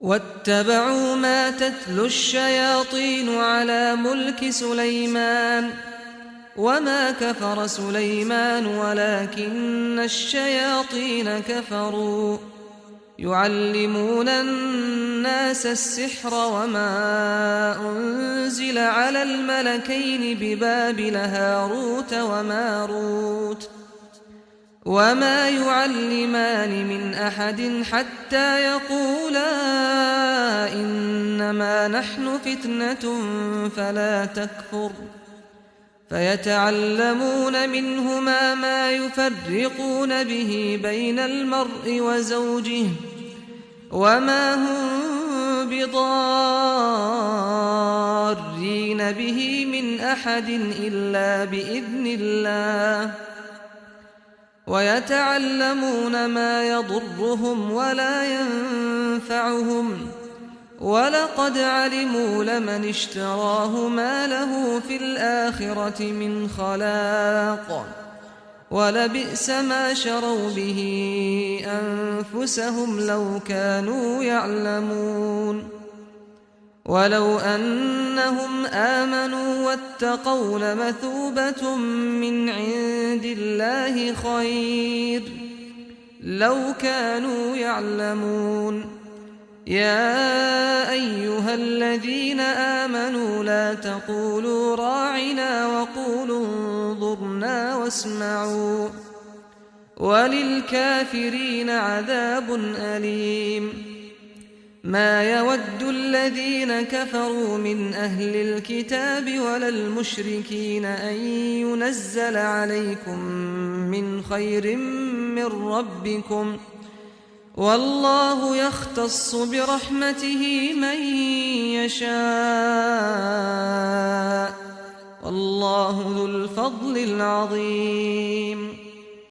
واتبعوا ما تتلو الشياطين على ملك سليمان وما كفر سليمان ولكن الشياطين كفروا يعلمون الناس السحر وما أنزل على الملكين ببابل هاروت وماروت وما يعلمان من أحد حتى يقولا إنما نحن فتنة فلا تكفر فيتعلمون منهما ما يفرقون به بين المرء وزوجه وما هم بضارين به من أحد إلا بإذن الله ويتعلمون ما يضرهم ولا ينفعهم ولقد علموا لمن اشتراه ما له في الآخرة من خلاق ولبئس ما شروا به أنفسهم لو كانوا يعلمون ولو أنهم آمنوا واتقوا لمثوبة من عند الله خير لو كانوا يعلمون يا أيها الذين آمنوا لا تقولوا راعنا وقولوا انظرنا واسمعوا وللكافرين عذاب أليم ما يود الذين كفروا من أهل الكتاب ولا المشركين أن ينزل عليكم من خير من ربكم والله يختص برحمته من يشاء والله ذو الفضل العظيم